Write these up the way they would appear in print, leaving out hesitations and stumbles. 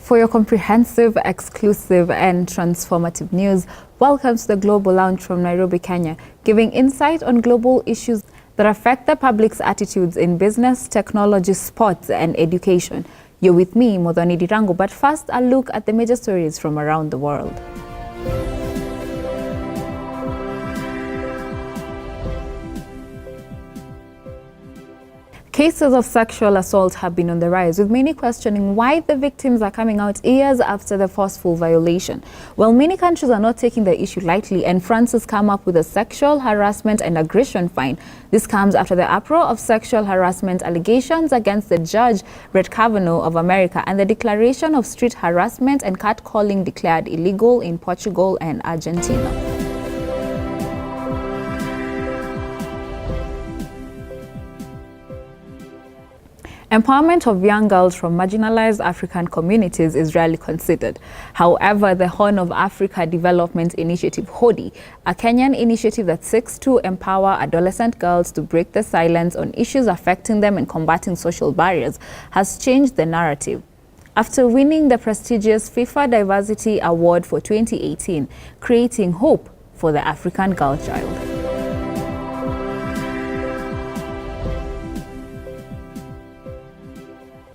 For your comprehensive, exclusive and transformative news, welcome to the Global Lounge from Nairobi, Kenya, giving insight on global issues that affect the public's attitudes in business, technology, sports and education. You're with me, Muthoni Ndirangu, but first a look at the major stories from around the world. Cases of sexual assault have been on the rise, with many questioning why the victims are coming out years after the forceful violation. Well, many countries are not taking the issue lightly, and France has come up with a sexual harassment and aggression fine. This comes after the uproar of sexual harassment allegations against the judge, Brett Kavanaugh of America, and the declaration of street harassment and catcalling declared illegal in Portugal and Argentina. Empowerment of young girls from marginalized African communities is rarely considered. However, the Horn of Africa Development Initiative, HODI, a Kenyan initiative that seeks to empower adolescent girls to break the silence on issues affecting them and combating social barriers, has changed the narrative. After winning the prestigious FIFA Diversity Award for 2018, creating hope for the African girl child.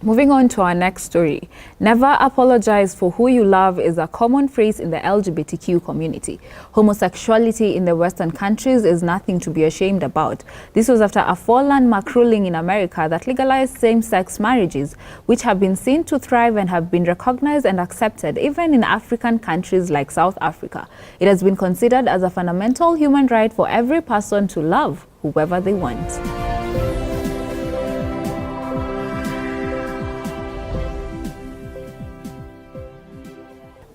Moving on to our next story. Never apologize for who you love is a common phrase in the LGBTQ community. Homosexuality in the Western countries is nothing to be ashamed about. This was after a landmark ruling in America that legalized same-sex marriages, which have been seen to thrive and have been recognized and accepted even in African countries like South Africa. It has been considered as a fundamental human right for every person to love whoever they want.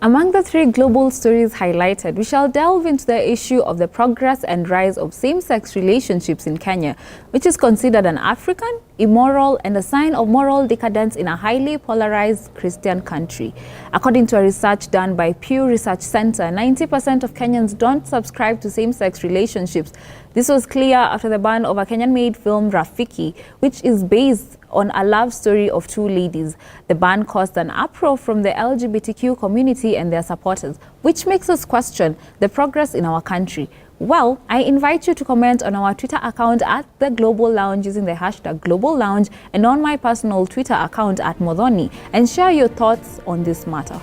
Among the three global stories highlighted, we shall delve into the issue of the progress and rise of same-sex relationships in Kenya, which is considered an African, immoral, and a sign of moral decadence in a highly polarized Christian country. According to a research done by Pew Research Center, 90% of Kenyans don't subscribe to same-sex relationships. This was clear after the ban of a Kenyan-made film, Rafiki, which is based on a love story of two ladies. The ban caused an uproar from the LGBTQ community and their supporters, which makes us question the progress in our country. Well, I invite you to comment on our Twitter account at The Global Lounge using the hashtag Global Lounge and on my personal Twitter account at Muthoni, and share your thoughts on this matter.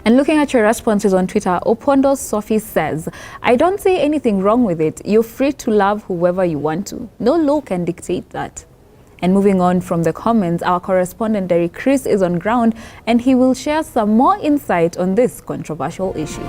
And looking at your responses on Twitter, Opondo Sophie says, I don't see anything wrong with it. You're free to love whoever you want to. No law can dictate that. And moving on from the comments, our correspondent Derek Chris is on ground and he will share some more insight on this controversial issue.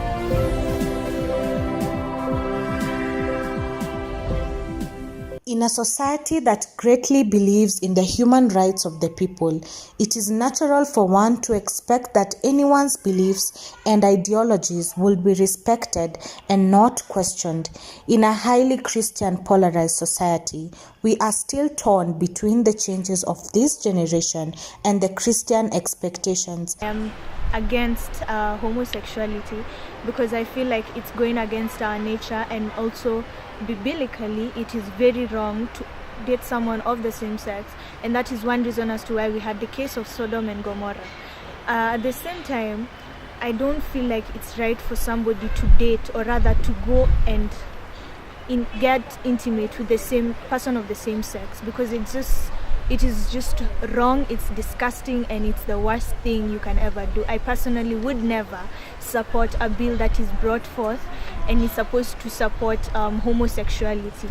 In a society that greatly believes in the human rights of the people, it is natural for one to expect that anyone's beliefs and ideologies will be respected and not questioned. In a highly Christian polarized society, we are still torn between the changes of this generation and the Christian expectations. Against homosexuality because I feel like it's going against our nature, and also biblically it is very wrong to date someone of the same sex, and that is one reason as to why we had the case of Sodom and Gomorrah. At the same time, I don't feel like it's right for somebody to date, or rather to go and get intimate with the same person of the same sex, because it is just wrong, it's disgusting, and it's the worst thing you can ever do. I personally would never support a bill that is brought forth and is supposed to support homosexuality.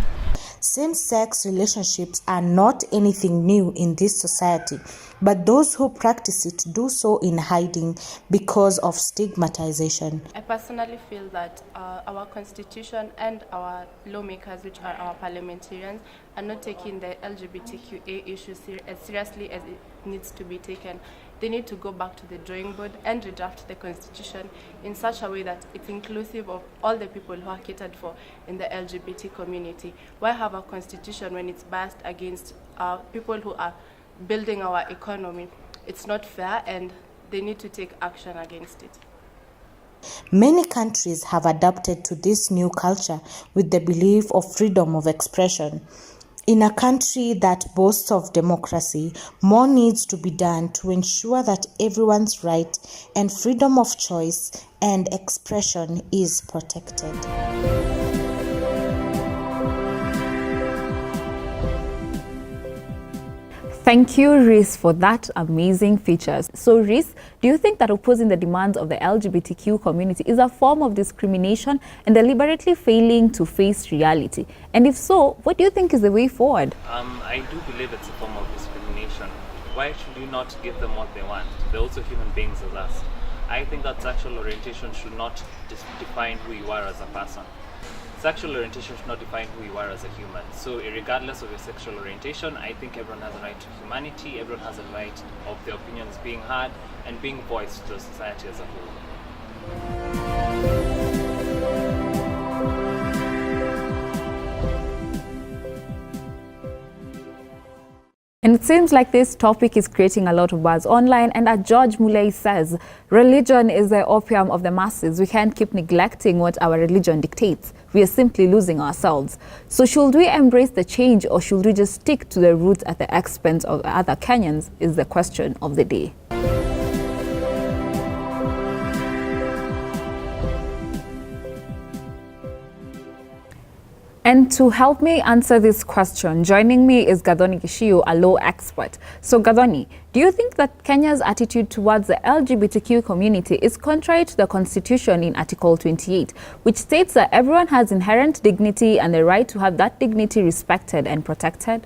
Same-sex relationships are not anything new in this society, but those who practice it do so in hiding because of stigmatization. I personally feel that our constitution and our lawmakers, which are our parliamentarians, are not taking the LGBTQA issue as seriously as it needs to be taken. They need to go back to the drawing board and redraft the constitution in such a way that it's inclusive of all the people who are catered for in the LGBT community. Why have a constitution when it's biased against people who are building our economy? It's not fair, and they need to take action against it. Many countries have adapted to this new culture with the belief of freedom of expression. In a country that boasts of democracy, more needs to be done to ensure that everyone's right and freedom of choice and expression is protected. Thank you, Reese, for that amazing features. So, Reese, do you think that opposing the demands of the LGBTQ community is a form of discrimination and deliberately failing to face reality? And if so, what do you think is the way forward? I do believe it's a form of discrimination. Why should you not give them what they want? They're also human beings as us. I think that sexual orientation should not define who you are as a person. Sexual orientation should not define who you are as a human. So regardless of your sexual orientation, I think everyone has a right to humanity, everyone has a right of their opinions being heard and being voiced to society as a whole. And it seems like this topic is creating a lot of buzz online, and as George Muley says, religion is the opium of the masses. We can't keep neglecting what our religion dictates. We are simply losing ourselves. So should we embrace the change, or should we just stick to the roots at the expense of other Kenyans, is the question of the day. And to help me answer this question, joining me is Muthoni Ndirangu, a law expert. So Muthoni, do you think that Kenya's attitude towards the LGBTQ community is contrary to the Constitution in Article 28, which states that everyone has inherent dignity and the right to have that dignity respected and protected?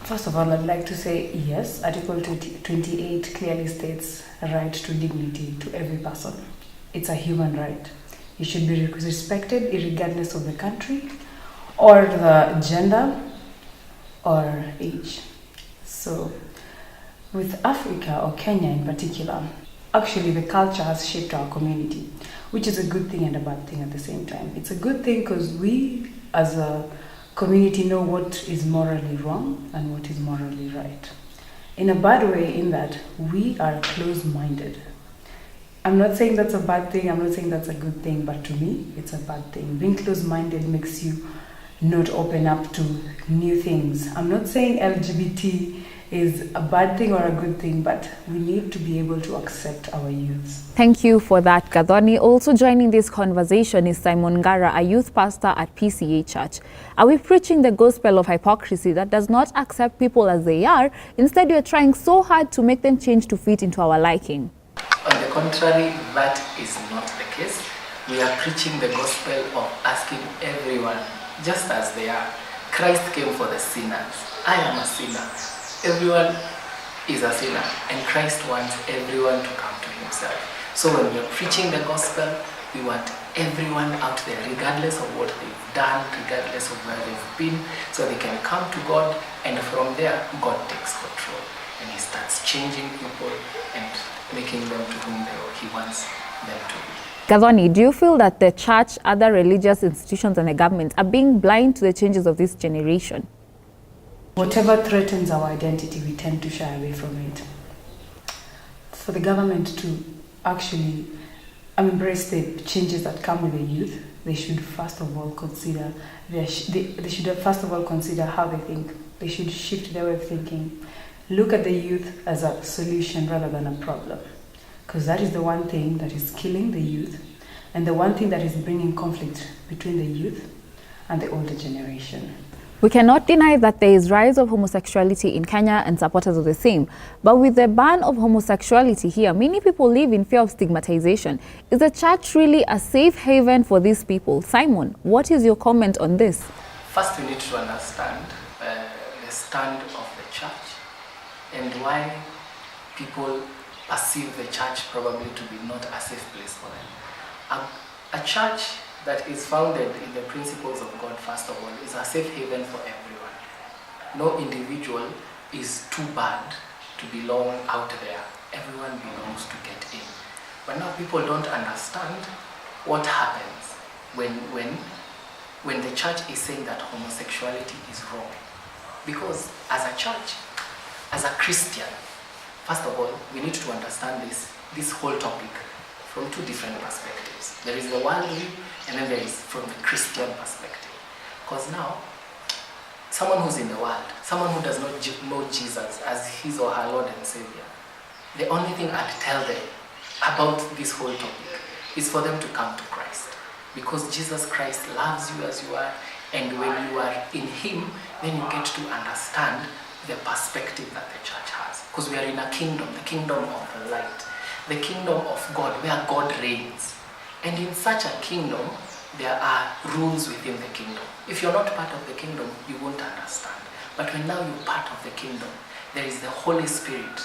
First of all, I'd like to say yes, Article 28 clearly states a right to dignity to every person. It's a human right. It should be respected regardless of the country, or the gender, or age. So with Africa, or Kenya in particular, actually the culture has shaped our community, which is a good thing and a bad thing at the same time. It's a good thing because we as a community know what is morally wrong and what is morally right. In a bad way, in that we are closed-minded. I'm not saying that's a bad thing, I'm not saying that's a good thing, but to me, it's a bad thing. Being closed-minded makes you not open up to new things. I'm not saying LGBT is a bad thing or a good thing, but we need to be able to accept our youths. Thank you for that, Muthoni. Also joining this conversation is Simon Ngara, a youth pastor at PCA Church. Are we preaching the gospel of hypocrisy that does not accept people as they are? Instead, we are trying so hard to make them change to fit into our liking. On the contrary, that is not the case. We are preaching the gospel of asking everyone just as they are. Christ came for the sinners. I am a sinner. Everyone is a sinner, and Christ wants everyone to come to himself. So when we are preaching the gospel, we want everyone out there, regardless of what they've done, regardless of where they've been, so they can come to God, and from there, God takes control. And he starts changing people and making them to whom he wants them to be. Muthoni, do you feel that the church, other religious institutions and the government are being blind to the changes of this generation? Whatever threatens our identity, we tend to shy away from it. For the government to actually embrace the changes that come with the youth, they should first of all consider how they think. They should shift their way of thinking. Look at the youth as a solution rather than a problem. Because that is the one thing that is killing the youth, and the one thing that is bringing conflict between the youth and the older generation. We cannot deny that there is rise of homosexuality in Kenya and supporters of the same. But with the ban of homosexuality here, many people live in fear of stigmatization. Is the church really a safe haven for these people? Simon, what is your comment on this? First, we need to understand the stand of the church and why people perceive the church probably to be not a safe place for them. A church that is founded in the principles of God, first of all, is a safe haven for everyone. No individual is too bad to belong out there. Everyone belongs to get in. But now people don't understand what happens when the church is saying that homosexuality is wrong. Because as a church, as a Christian, first of all, we need to understand this whole topic from two different perspectives. There is the worldly, and then there is from the Christian perspective. Because now, someone who's in the world, someone who does not know Jesus as his or her Lord and Savior, the only thing I'd tell them about this whole topic is for them to come to Christ. Because Jesus Christ loves you as you are, and when you are in him, then you get to understand the perspective that the church has. Because we are in a kingdom, the kingdom of the light, the kingdom of God, where God reigns. And in such a kingdom, there are rules within the kingdom. If you're not part of the kingdom, you won't understand. But when now you're part of the kingdom, there is the Holy Spirit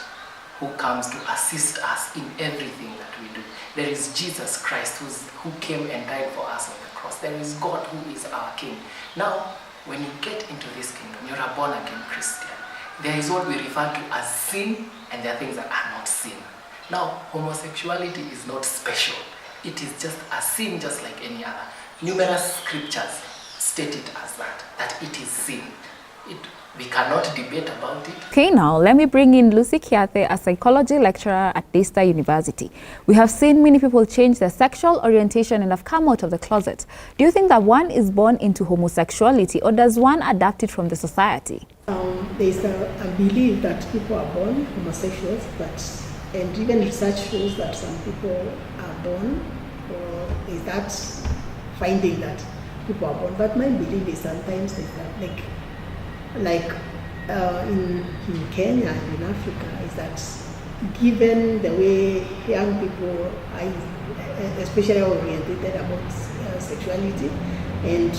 who comes to assist us in everything that we do. There is Jesus Christ who came and died for us on the cross. There is God who is our King. Now, when you get into this kingdom, you're a born-again Christian. There is what we refer to as sin, and there are things that are not sin. Now, homosexuality is not special. It is just a sin just like any other. Numerous scriptures state it as that it is sin. We cannot debate about it. Okay, now let me bring in Lucy Kiathe, a psychology lecturer at Daystar University. We have seen many people change their sexual orientation and have come out of the closet. Do you think that one is born into homosexuality, or does one adapt it from the society? There's a belief that people are born homosexuals, and even research shows that some people are born, or is that finding that people are born. But my belief is sometimes is that in Kenya and in Africa, is that given the way young people are especially oriented about sexuality, and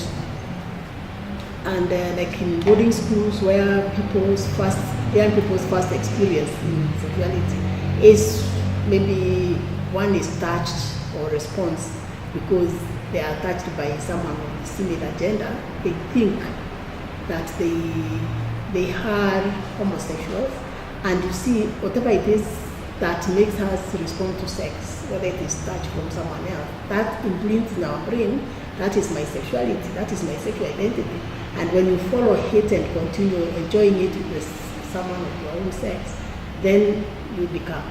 like in boarding schools where young people's first experience in sexuality is maybe one is touched or response because they are touched by someone of similar gender, they think that they are homosexuals, and you see whatever it is that makes us respond to sex, whether it is touch from someone else, that imprints in our brain, that is my sexuality, that is my sexual identity. And when you follow it and continue enjoying it with someone of your own sex, then you become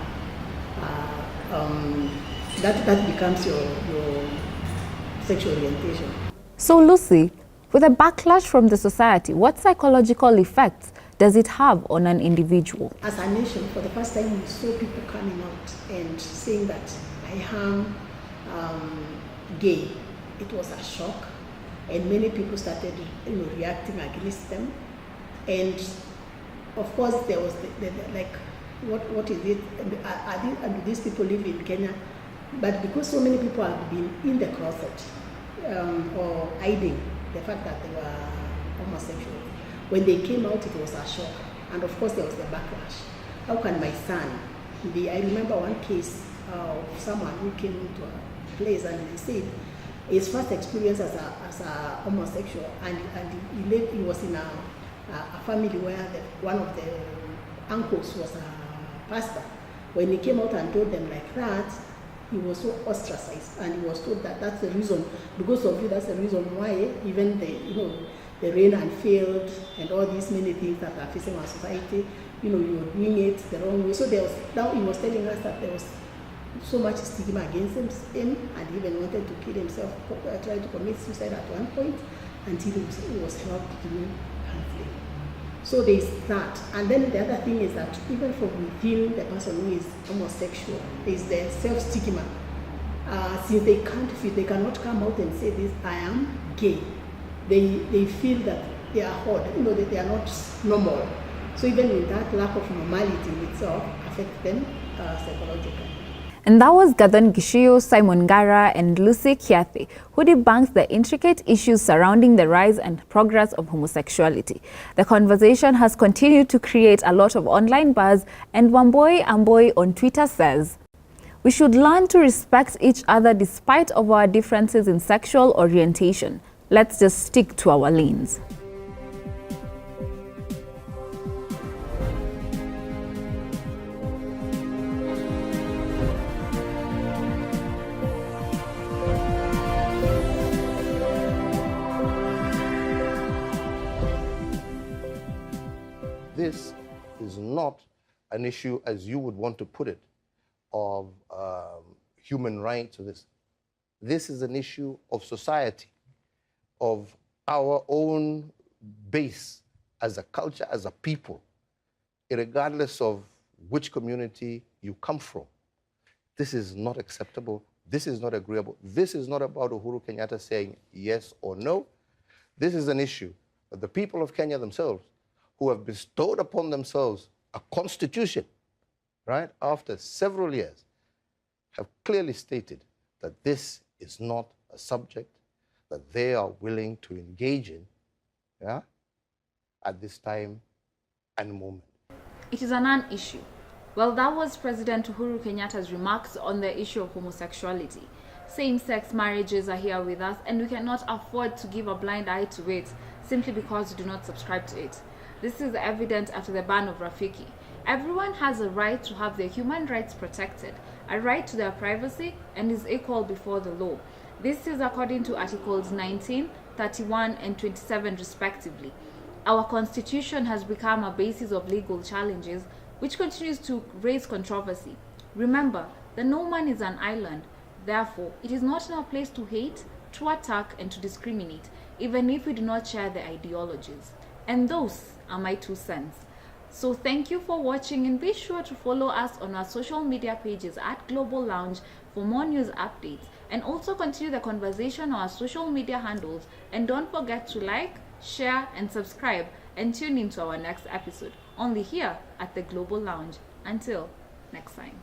that becomes your sexual orientation. So Lucy, with a backlash from the society, what psychological effects does it have on an individual? As a nation, for the first time, we saw people coming out and saying that I am gay. It was a shock, and many people started, reacting against them. And of course, there was what is it? Do these people live in Kenya? But because so many people have been in the closet or hiding the fact that they were homosexual, when they came out, it was a shock. And of course, there was the backlash. How can my son be? I remember one case of someone who came into a place and he said his first experience as a homosexual, and he was in a family where one of the uncles was a pastor. When he came out and told them like that, he was so ostracized, and he was told that that's the reason, because of you, that's the reason why even the rain and field and all these many things that are facing our society, you're doing it the wrong way. So now he was telling us that there was so much stigma against him, and he even wanted to kill himself, tried to commit suicide at one point, until he was helped to do counseling. So there is that. And then the other thing is that even from within the person who is homosexual, there is the self-stigma. Since they can't feel, they cannot come out and say this, I am gay. They feel that they are odd, that they are not normal. So even in that lack of normality in itself affects them psychologically. And that was Gadon Gishio, Simon Gara, and Lucy Kiathe, who debunks the intricate issues surrounding the rise and progress of homosexuality. The conversation has continued to create a lot of online buzz, and Wamboy Amboy on Twitter says, "We should learn to respect each other despite of our differences in sexual orientation. Let's just stick to our lanes." This is not an issue, as you would want to put it, of human rights or this. This is an issue of society, of our own base as a culture, as a people, regardless of which community you come from. This is not acceptable. This is not agreeable. This is not about Uhuru Kenyatta saying yes or no. This is an issue that the people of Kenya themselves, who have bestowed upon themselves a constitution, right, after several years, have clearly stated that this is not a subject that they are willing to engage in, yeah, at this time and moment. It is a non-issue. Well, that was President Uhuru Kenyatta's remarks on the issue of homosexuality. Same-sex marriages are here with us, and we cannot afford to give a blind eye to it simply because we do not subscribe to it. This is evident after the ban of Rafiki. Everyone has a right to have their human rights protected, a right to their privacy, and is equal before the law. This is according to Articles 19, 31, and 27 respectively. Our constitution has become a basis of legal challenges, which continues to raise controversy. Remember that no man is an island. Therefore, it is not our place to hate, to attack, and to discriminate, even if we do not share the ideologies. And those are my 2 cents. So thank you for watching, and be sure to follow us on our social media pages at Global Lounge for more news updates, and also continue the conversation on our social media handles. And don't forget to like, share, and subscribe, and tune in to our next episode, only here at the Global Lounge. Until next time.